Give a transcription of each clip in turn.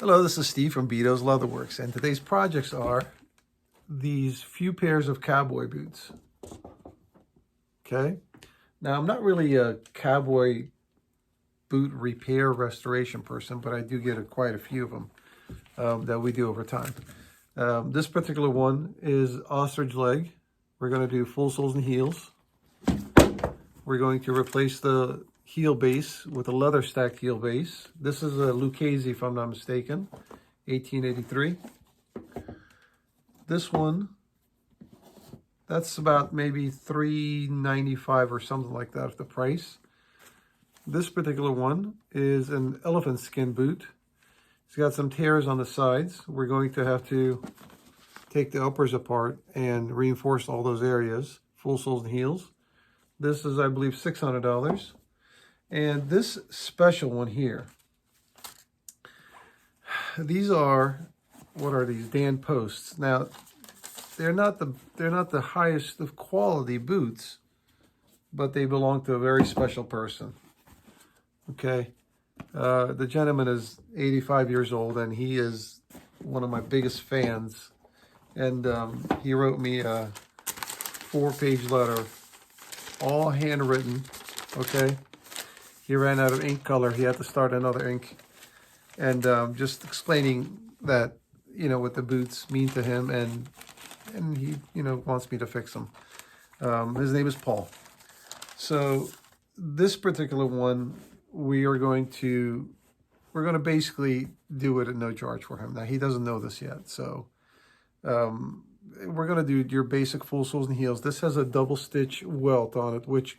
Hello, this is Steve from Beaute's Leatherworks, and today's projects are these few pairs of cowboy boots. Okay, now I'm not really a cowboy boot repair restoration person, but I do get quite a few of them that we do over time. This particular one is ostrich leg. We're going to do full soles and heels. We're going to replace the heel base with a leather stacked heel base. This is a Lucchese, if I'm not mistaken, 1883. This one, that's about maybe $3.95 or something like that at the price. This particular one is an elephant skin boot. It's got some tears on the sides. We're going to have to take the uppers apart and reinforce all those areas, full soles and heels. This is, I believe, $600. And this special one here, these are, what are these? Dan Posts. Now, they're not the highest of quality boots, but they belong to a very special person. Okay, the gentleman is 85 years old, and he is one of my biggest fans. And he wrote me a 4-page letter, all handwritten. Okay. He ran out of ink color. He had to start another ink. And just explaining that, you know, what the boots mean to him. And he, you know, wants me to fix them. His name is Paul. So this particular one, we're going to basically do it at no charge for him. Now, he doesn't know this yet. So we're going to do your basic full soles and heels. This has a double stitch welt on it, which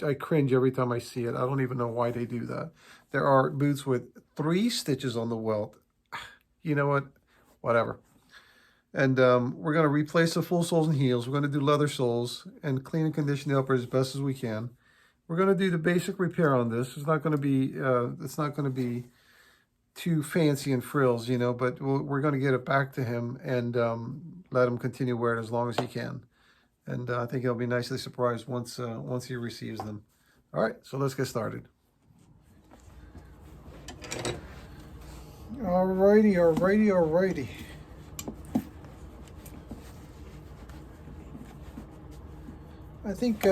I cringe every time I see it. I don't even know why they do that. There are boots with 3 stitches on the welt. You know what? Whatever. And we're going to replace the full soles and heels. We're going to do leather soles and clean and condition the upper as best as we can. We're going to do the basic repair on this. It's not going to be too fancy and frills, you know, but we're going to get it back to him and let him continue wear it as long as he can. And I think he'll be nicely surprised once he receives them. All right, so let's get started. Alrighty. I think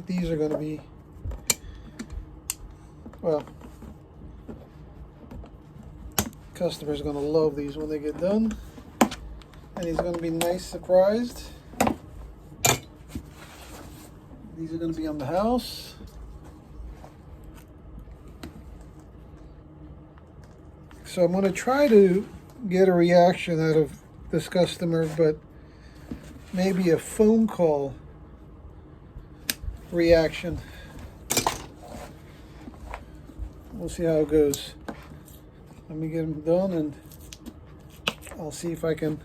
these are going to be, well, customer's going to love these when they get done, and he's going to be nice surprised. These are going to be on the house. So I'm going to try to get a reaction out of this customer, but maybe a phone call reaction. We'll see how it goes. Let me get them done, and I'll see if I can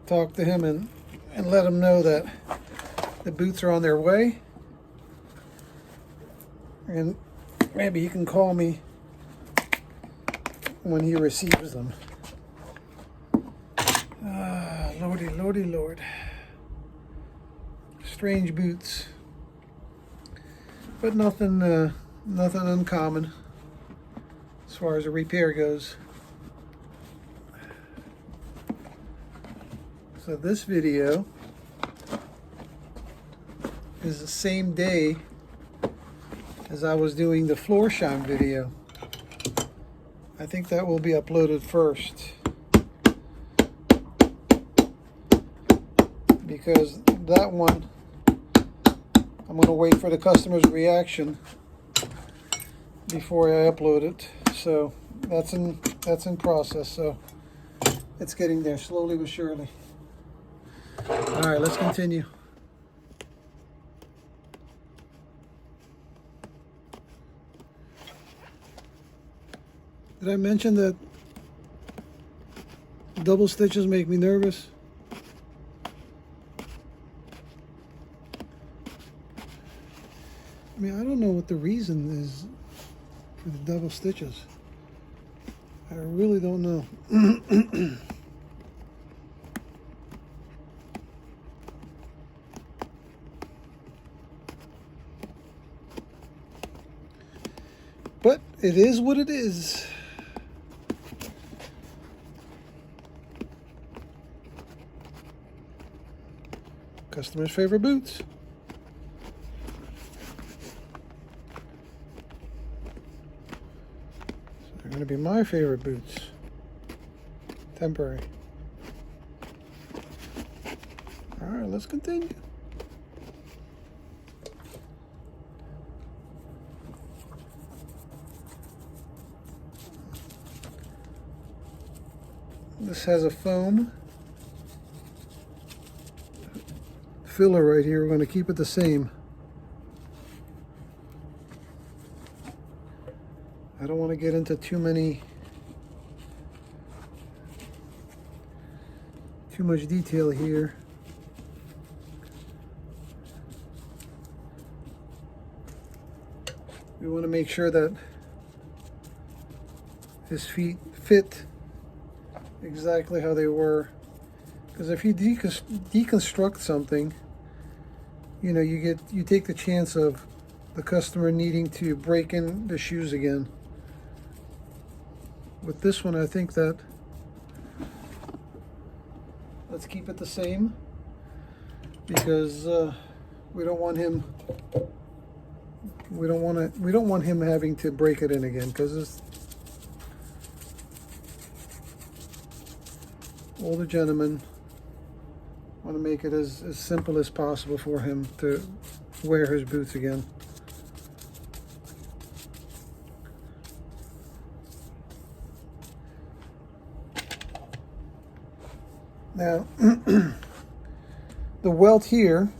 talk to him and let him know that the boots are on their way. And maybe he can call me when he receives them. Lordy, Lord. Strange boots. But nothing uncommon as far as a repair goes. So this video is the same day as I was doing the floor shine video. I think that will be uploaded first, because that one I'm going to wait for the customer's reaction before I upload it. So that's in process. So it's getting there slowly but surely. All right, let's continue. Did I mention that double stitches make me nervous? I mean, I don't know what the reason is for the double stitches. I really don't know. But it is what it is. Customer's favorite boots. So they're going to be my favorite boots. Temporary. All right, let's continue. This has a foam filler right here. We're going to keep it the same. I don't want to get into too much detail here. We want to make sure that his feet fit exactly how they were, because if you deconstruct something, you know, you take the chance of the customer needing to break in the shoes again. With this one, I think that let's keep it the same, because we don't want him having to break it in again, because it's older gentlemen want to make it as simple as possible for him to wear his boots again. Now, the welt here,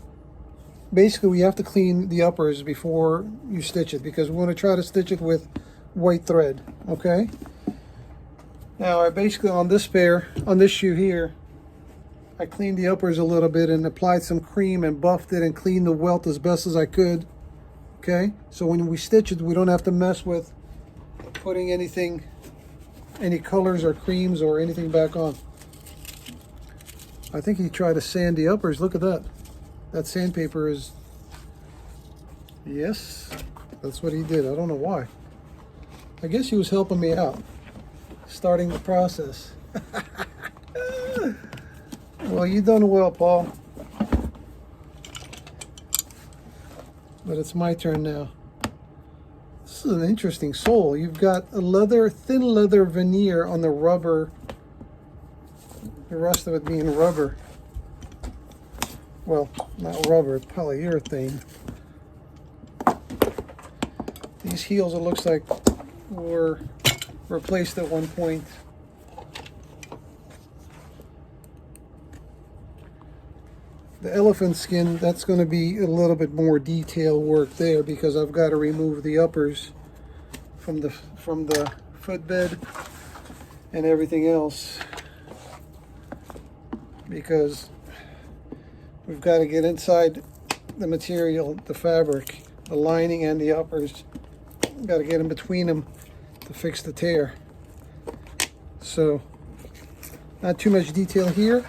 basically we have to clean the uppers before you stitch it, because we want to try to stitch it with white thread, okay? Now, I basically, on this shoe here, I cleaned the uppers a little bit and applied some cream and buffed it and cleaned the welt as best as I could, okay? So when we stitch it, we don't have to mess with putting any colors or creams or anything back on. I think he tried to sand the uppers. Look at that. That sandpaper is, yes, that's what he did. I don't know why. I guess he was helping me out, starting the process. Well, you done well, Paul. But it's my turn now. This is an interesting sole. You've got a thin leather veneer on the rubber. The rest of it being rubber. Well, not rubber, it's polyurethane. These heels, it looks like, were replaced at one point. The elephant skin, that's going to be a little bit more detail work there, because I've got to remove the uppers from the footbed and everything else, because we've got to get inside the material, the fabric, the lining and the uppers. We've got to get in between them to fix the tear. So, not too much detail here.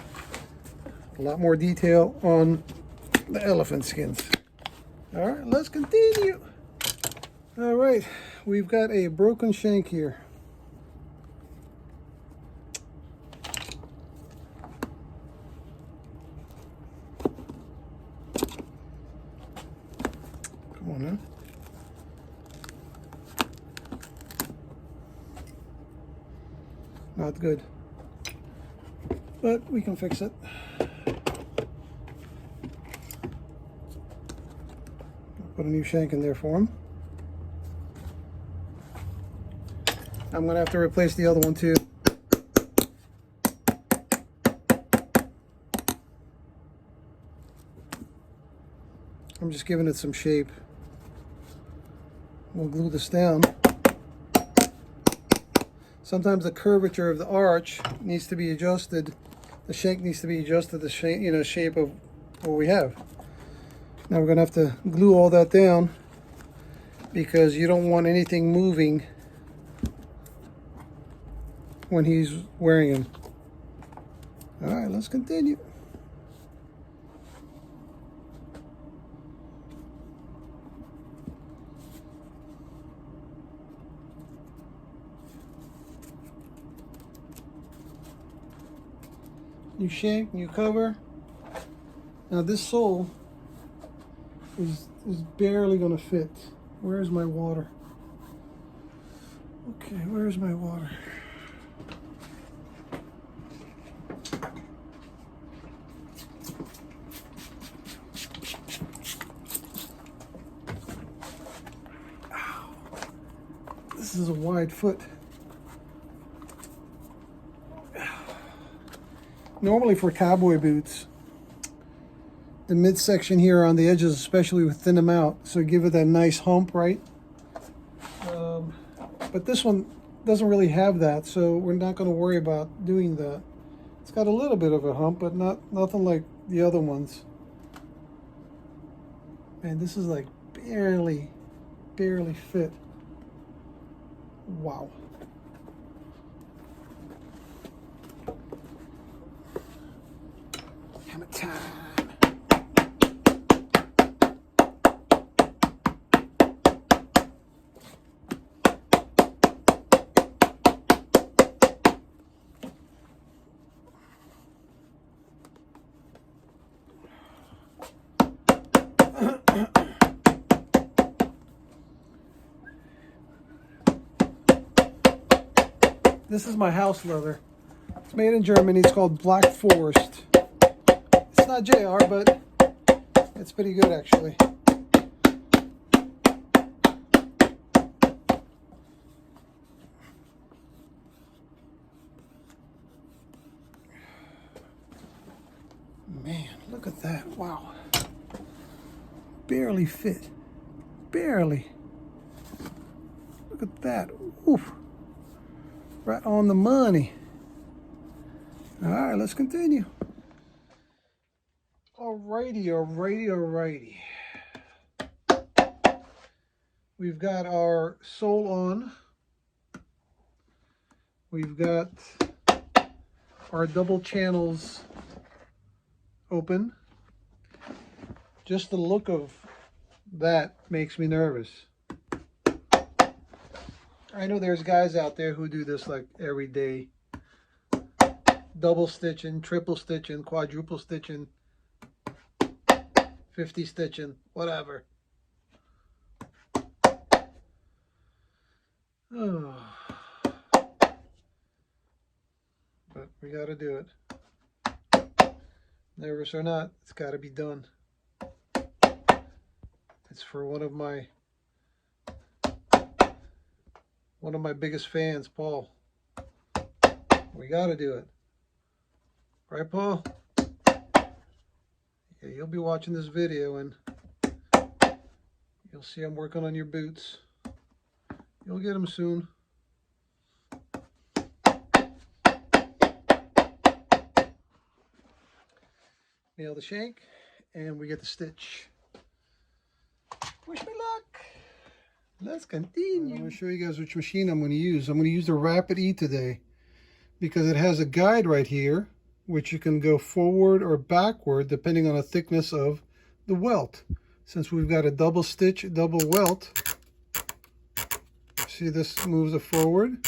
A lot more detail on the elephant skins. All right, let's continue. All right, we've got a broken shank here. Come on now. Not good, but we can fix it. Put a new shank in there for him. I'm gonna have to replace the other one too. I'm just giving it some shape. We'll glue this down. Sometimes the curvature of the arch needs to be adjusted. The shank needs to be adjusted to the shape, shape of what we have. Now we're gonna have to glue all that down, because you don't want anything moving when he's wearing them. All right, let's continue. new shank, new cover. Now this sole is barely gonna fit. Where's my water? Okay, where's my water? Ow. This is a wide foot. Normally for cowboy boots, the midsection here on the edges especially would thin them out, so give it that nice hump, right? But this one doesn't really have that, so we're not going to worry about doing that. It's got a little bit of a hump, but nothing like the other ones. Man, this is like barely fit. Wow. Hammer time. This is my house leather. It's made in Germany. It's called Black Forest. It's not JR, but it's pretty good actually. Man, look at that. Wow. Barely fit. Barely. Look at that. Oof. Right on the money. All right, let's continue. Alrighty. We've got our sole on. We've got our double channels open. Just the look of that makes me nervous. I know there's guys out there who do this like every day. Double stitching, triple stitching, quadruple stitching, 50 stitching, whatever. Oh. But we gotta do it. Nervous or not, it's gotta be done. It's for one of my biggest fans, Paul. We gotta do it. Right, Paul? Yeah, you'll be watching this video and you'll see I'm working on your boots. You'll get them soon. Nail the shank and we get the stitch. Wish me luck. Let's continue. I'm going to show you guys which machine I'm going to use. I'm going to use the Rapid E today because it has a guide right here which you can go forward or backward depending on the thickness of the welt. Since we've got a double stitch, double welt, see this moves it forward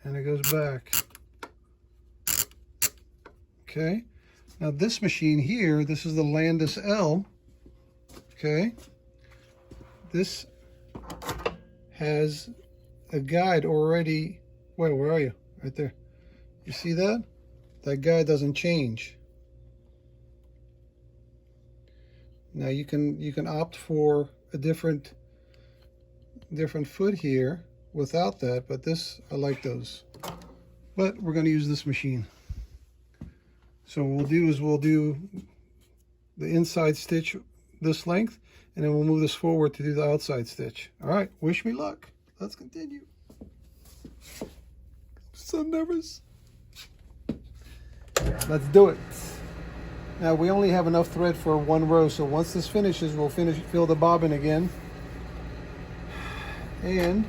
and it goes back. Okay, now this machine here, this is the Landis L. Okay, this has a guide already. Wait, where are you? Right there. You see that? That guide doesn't change. Now you can opt for a different foot here without that, but this, I like those. But we're going to use this machine. So what we'll do the inside stitch this length, and then we'll move this forward to do the outside stitch. All right, wish me luck. Let's continue. So nervous. Let's do it. Now we only have enough thread for one row, so once this finishes, we'll fill the bobbin again. And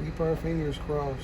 keep our fingers crossed.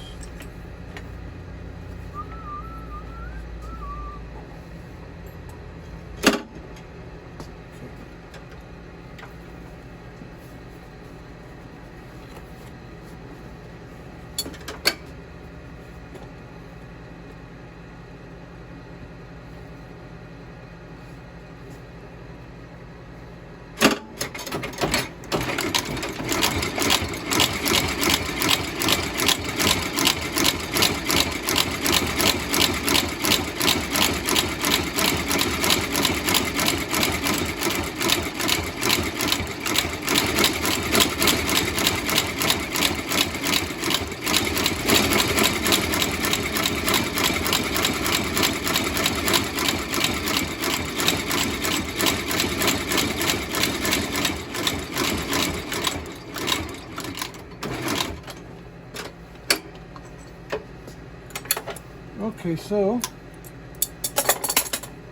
Okay, so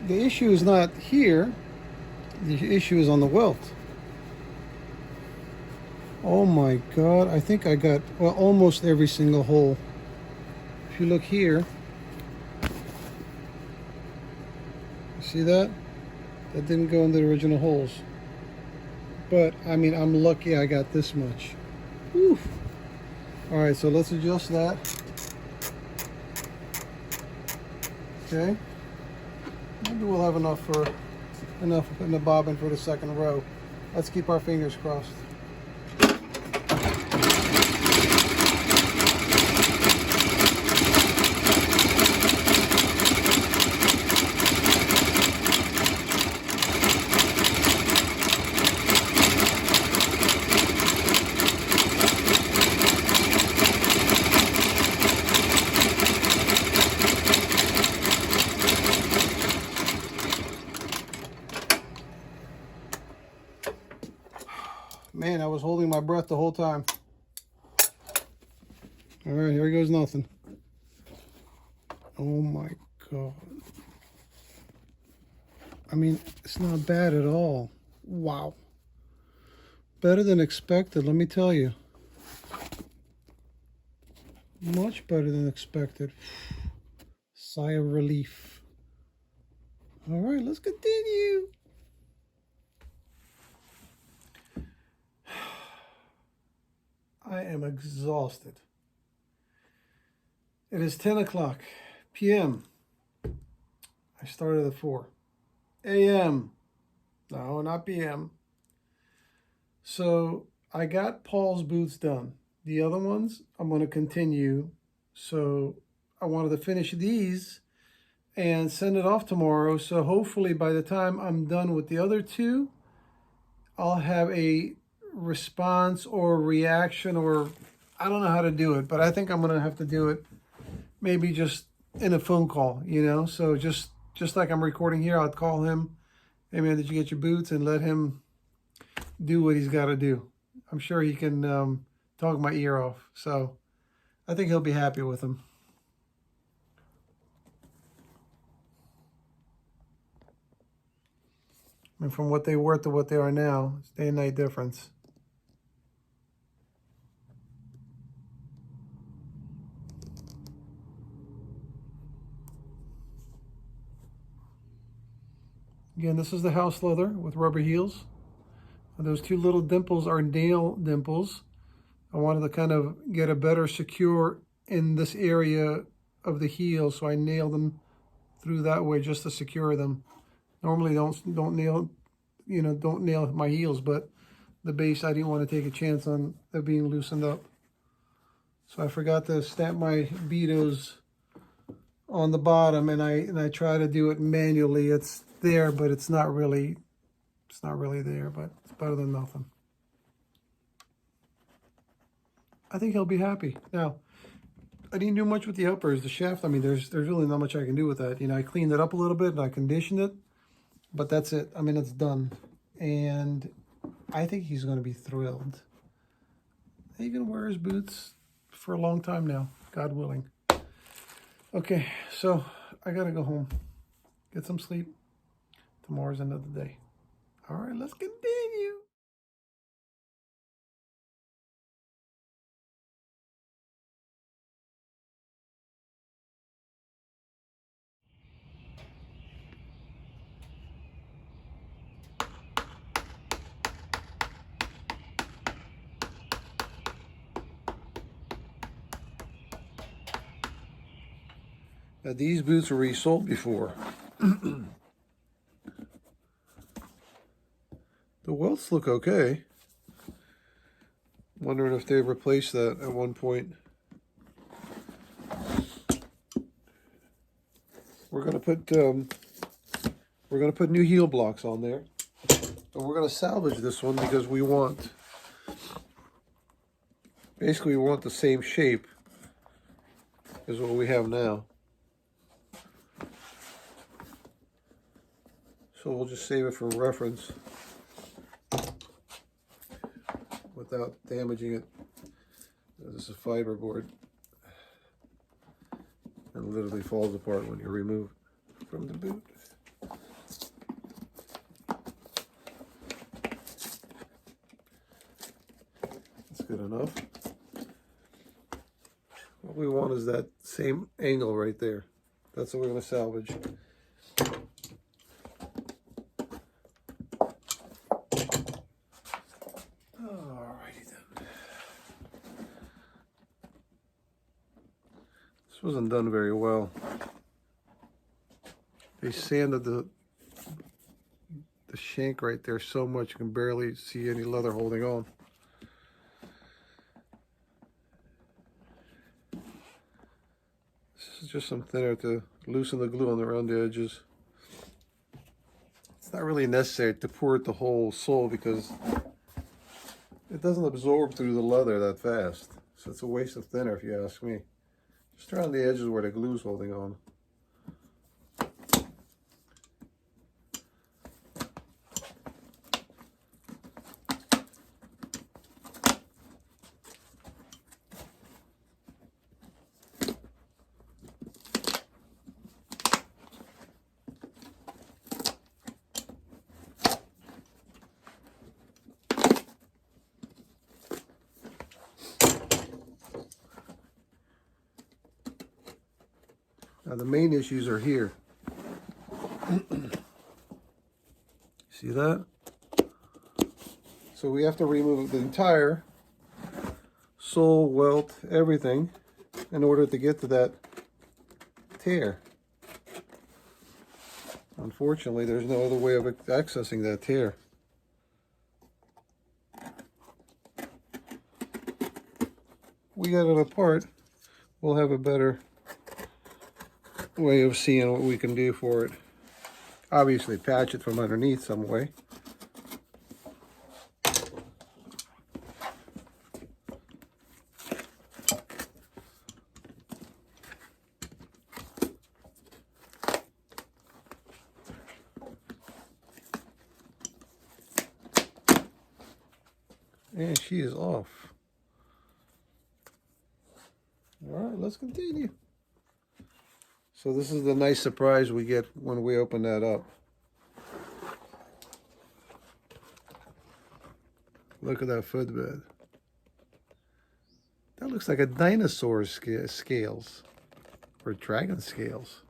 the issue is not here. The issue is on the welt. Oh my God, I think I got, well, almost every single hole. If you look here, you see that? That didn't go in the original holes. But, I mean, I'm lucky I got this much. Whew. All right, so let's adjust that. Okay. Maybe we'll have enough in the bobbin for the second row. Let's keep our fingers crossed. Man, I was holding my breath the whole time. All right, here goes nothing. Oh my God. I mean, it's not bad at all. Wow. Better than expected, let me tell you. Much better than expected. Sigh of relief. All right, let's continue. I am exhausted. It is 10 o'clock p.m. I started at 4 a.m. No, not p.m. So I got Paul's boots done. The other ones, I'm going to continue. So I wanted to finish these and send it off tomorrow. So hopefully by the time I'm done with the other two, I'll have a response or reaction, or I don't know how to do it, but I think I'm going to have to do it maybe just in a phone call, you know? So just like I'm recording here, I'll call him. Hey man, did you get your boots? And let him do what he's got to do. I'm sure he can talk my ear off. So I think he'll be happy with them. And from what they were to what they are now, it's day and night difference. Again, this is the house leather with rubber heels. And those two little dimples are nail dimples. I wanted to kind of get a better secure in this area of the heel, so I nailed them through that way just to secure them. Normally don't nail, you know, don't nail my heels, but the base I didn't want to take a chance on it being loosened up. So I forgot to stamp my Beautes on the bottom, and I try to do it manually. It's there, but it's not really there, but it's better than nothing. I think he'll be happy. Now, I didn't do much with the uppers, the shaft. I mean, there's really not much I can do with that. You know, I cleaned it up a little bit and I conditioned it, but that's it. I mean, it's done. And I think he's going to be thrilled. He's going to wear his boots for a long time now, God willing. Okay, so I got to go home, get some sleep. Tomorrow's another day. All right, let's continue. Now, these boots were resold before. The welts look okay. Wondering if they replaced that at one point. We're gonna put new heel blocks on there, and we're gonna salvage this one because we want, basically, we want the same shape as what we have now. So we'll just save it for reference without damaging it. This is a fiberboard. And It literally falls apart when you remove it from the boot. That's good enough. What we want is that same angle right there. That's what we're going to salvage. Alrighty then. This wasn't done very well. They sanded the shank right there so much you can barely see any leather holding on. This is just some thinner to loosen the glue on around the edges. It's not really necessary to pour it the whole sole because it doesn't absorb through the leather that fast. So it's a waste of thinner if you ask me. Just around the edges where the glue's holding on. Now the main issues are here. See that? So we have to remove the entire sole, welt, everything in order to get to that tear. Unfortunately, there's no other way of accessing that tear. We got it apart, we'll have a better way of seeing what we can do for it. Obviously patch it from underneath some way. And she is off. All right, let's continue. So this is the nice surprise we get when we open that up. Look at that footbed. That looks like a dinosaur's scales or dragon scales.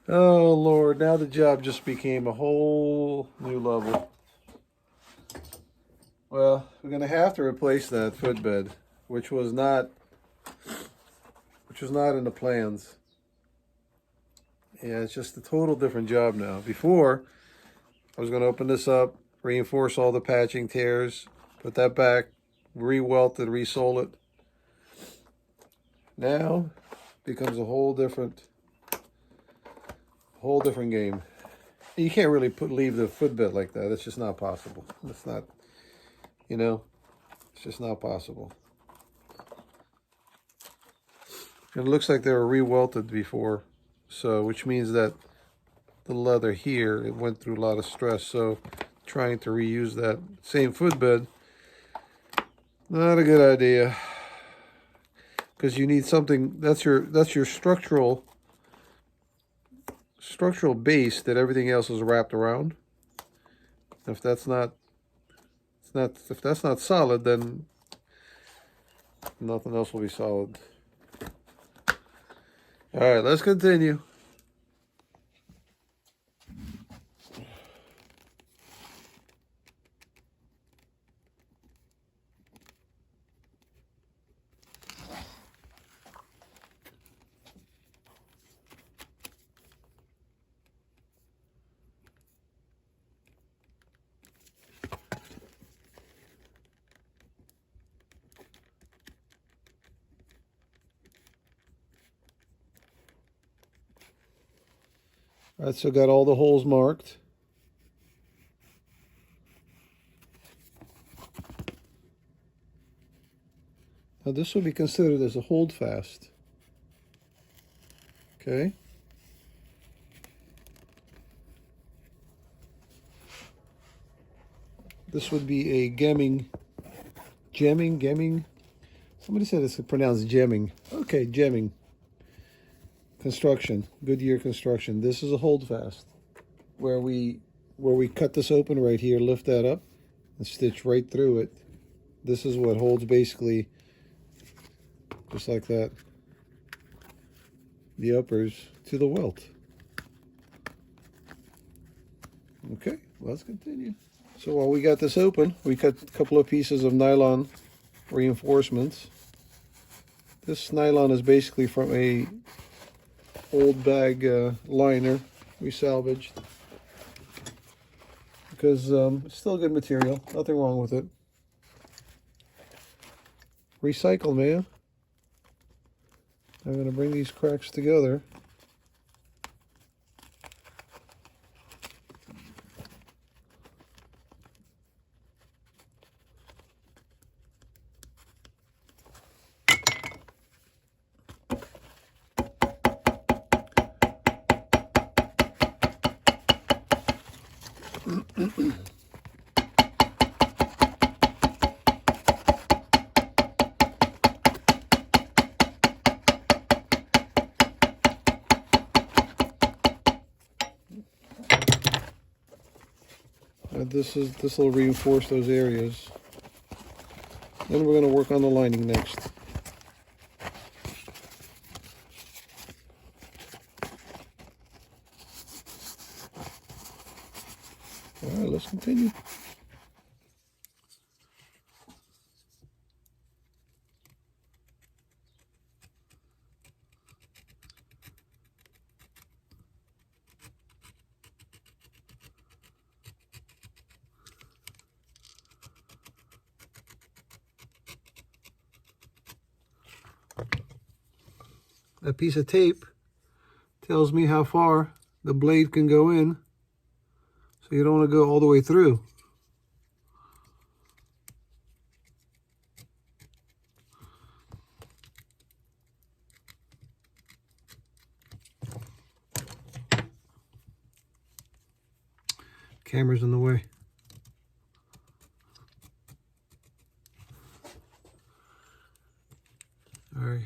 Oh Lord, now the job just became a whole new level. Well, we're gonna have to replace that footbed, which was not in the plans. Yeah, it's just a total different job now. Before, I was going to open this up, reinforce all the patching tears, put that back, re-welt it, re-sole it. Now, becomes a whole different game. You can't really leave the footbed like that. It's just not possible. It's not, you know, it's just not possible. And it looks like they were re-welted before, so which means that the leather here, it went through a lot of stress. So trying to reuse that same footbed, not a good idea, because you need something that's your structural base that everything else is wrapped around. If that's not solid, then nothing else will be solid. All right, let's continue. All right, so got all the holes marked. Now this would be considered as a hold fast. Okay. This would be a gemming Somebody said it's pronounced gemming. Okay, gemming. Construction, Goodyear Construction. This is a holdfast where we cut this open right here, lift that up, and stitch right through it. This is what holds basically, just like that, the uppers to the welt. Okay, let's continue. So while we got this open, we cut a couple of pieces of nylon reinforcements. This nylon is basically from a old bag liner we salvaged because it's still good material, nothing wrong with it. Recycle, man. I'm going to bring these cracks together. This will reinforce those areas. Then we're going to work on the lining next. All right, let's continue. That piece of tape tells me how far the blade can go in, so you don't want to go all the way through. Camera's in the way. All right.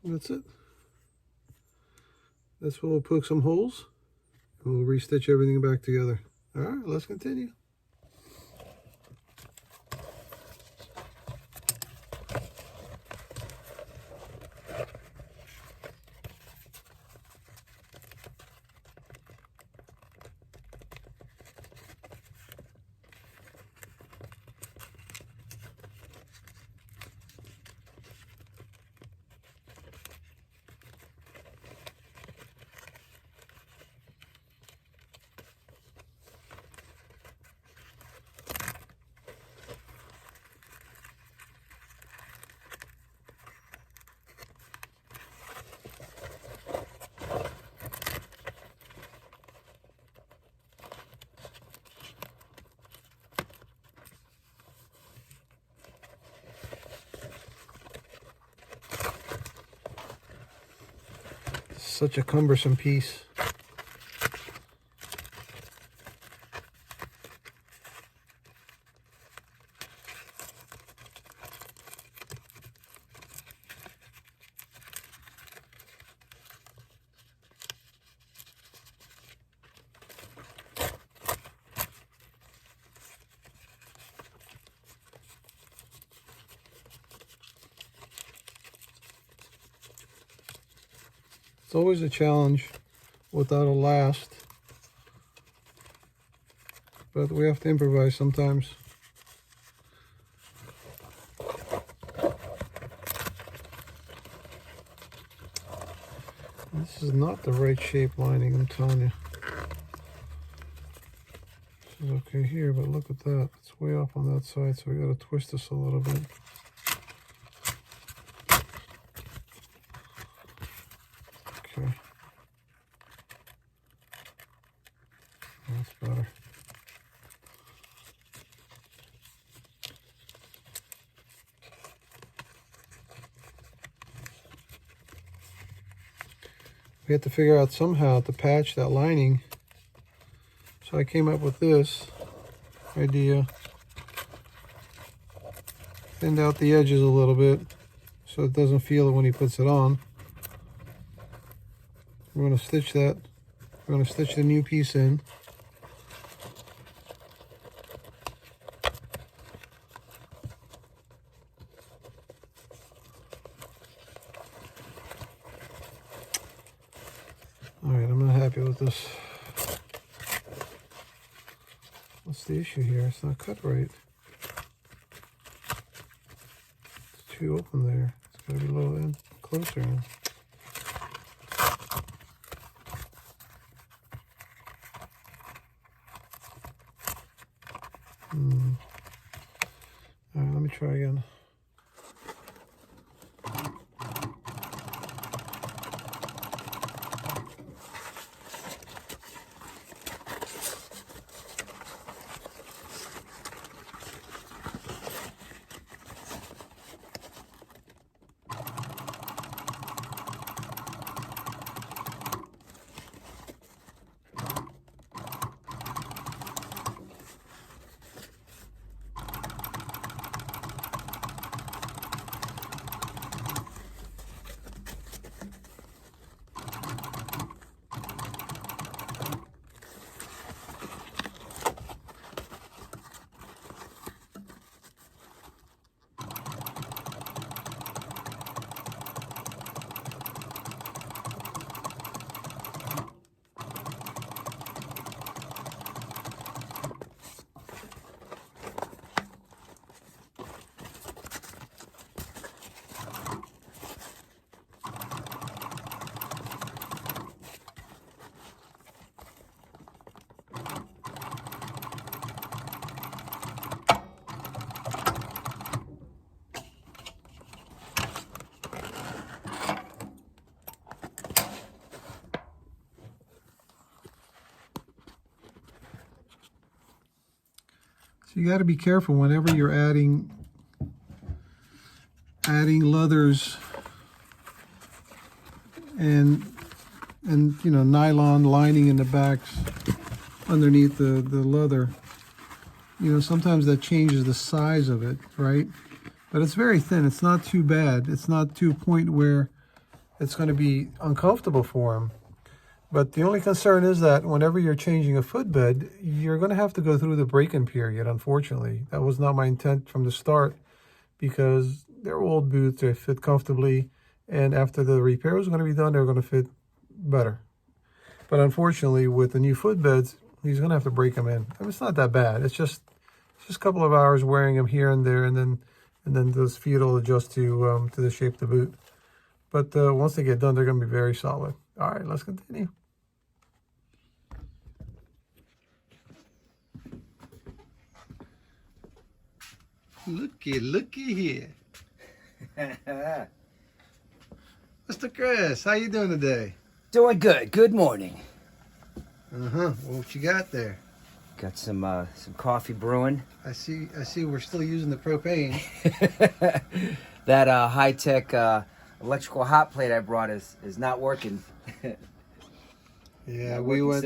That's it. That's where we'll poke some holes and we'll restitch everything back together. All right, let's continue. Such a cumbersome piece. It's always a challenge without a last but we have to improvise sometimes. This is not the right shape lining, I'm telling you. This is okay here, but look at that. It's way off on that side, so we got to twist this a little bit. Okay. That's better. We had to figure out somehow to patch that lining. So I came up with this idea. Thinned out the edges a little bit so it doesn't feel it when he puts it on. We're going to stitch that. We're going to stitch the new piece in. Alright, I'm not happy with this. What's the issue here? It's not cut right. It's too open there. It's got to be a little in closer. Alright, let me try again. So you got to be careful whenever you're adding leathers and you know, nylon lining in the backs underneath the leather. You know, sometimes that changes the size of it, right? But it's very thin. It's not too bad. It's not to a point where it's going to be uncomfortable for him. But the only concern is that whenever you're changing a footbed, you're going to have to go through the break-in period, unfortunately. That was not my intent from the start, because they're old boots, they fit comfortably, and after the repair was going to be done, they're going to fit better. But unfortunately, with the new footbeds, he's going to have to break them in. I mean, it's not that bad. It's just a couple of hours wearing them here and there, and then those feet will adjust to the shape of the boot. But once they get done, they're going to be very solid. All right, let's continue. Looky here. Mr. Chris, how you doing today? Doing good. Good morning. What you got there? Got some coffee brewing. I see we're still using the propane. That high-tech electrical hot plate I brought is not working. Yeah, we went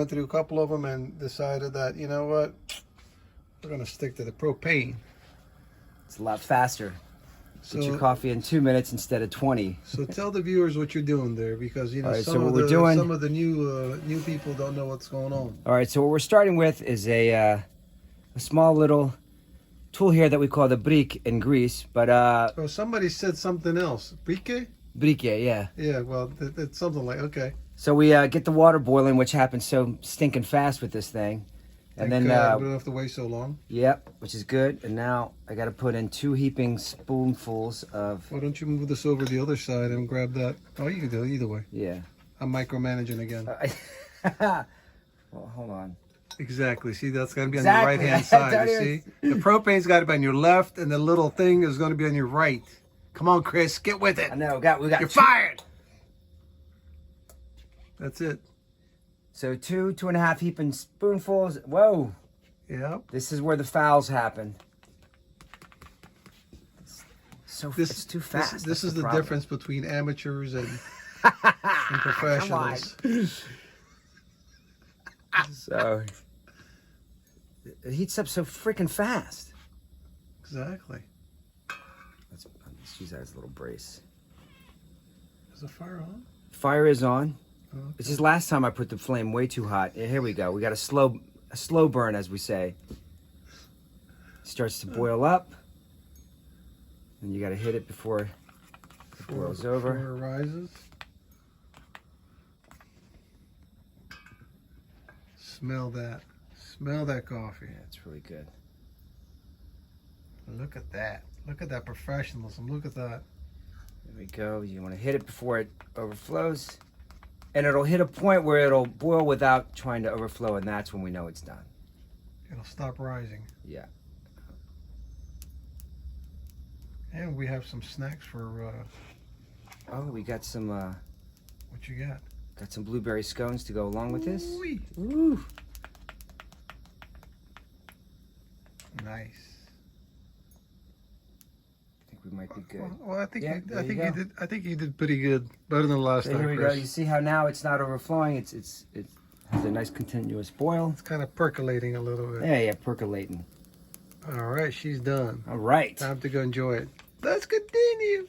through a couple of them and decided that, you know what, we're going to stick to the propane. It's a lot faster. Get your coffee in 2 minutes instead of 20. So tell the viewers what you're doing there, because you know, right, some so of the new people don't know what's going on. All right, so what we're starting with is a small little tool here that we call the brick in Greece, but So somebody said something else. Brique? brique, yeah. Yeah, well, it's something like, okay. So we get the water boiling, which happens so stinking fast with this thing, And Thank then, God, we don't have to wait so long. yep, which is good. And now I got to put in 2 heaping spoonfuls of, Why don't you move this over the other side and grab that? Oh, you can do it either way. yeah. I'm micromanaging again. Well, hold on. Exactly. See, that's got to be Exactly. on your right-hand side, you see? The propane's got to be on your left, and the little thing is going to be on your right. Come on, Chris, get with it. I know, we got You're 2 fired. That's it. So 2.5 heaping spoonfuls. Whoa. Yep. This is where the fouls happen. It's too fast. This is the problem. difference between amateurs and professionals. So it heats up so freaking fast. Exactly. Let's use that as a little brace. Is the fire on? Fire is on. Okay. It's just last time I put the flame way too hot. Yeah, here we go. We got a slow burn, as we say. Starts to boil up. And you got to hit it before it boils over. Before it rises. Smell that. Smell that coffee. Yeah, it's really good. Look at that. Look at that professionalism. Look at that. There we go. You want to hit it before it overflows. And it'll hit a point where it'll boil without trying to overflow, and that's when we know it's done. It'll stop rising. Yeah. And we have some snacks for, Oh, we got some what you got? got some blueberry scones to go along with this. Ooh-wee. Ooh. Nice. I think we might be good. Well, I think Yeah, there you go. I think you did pretty good. Better than the last So time, here we Chris. go. You see how now it's not overflowing. It has a nice continuous boil. It's kind of percolating a little bit. Yeah, percolating. All right, she's done. All right. Time to go enjoy it. Let's continue.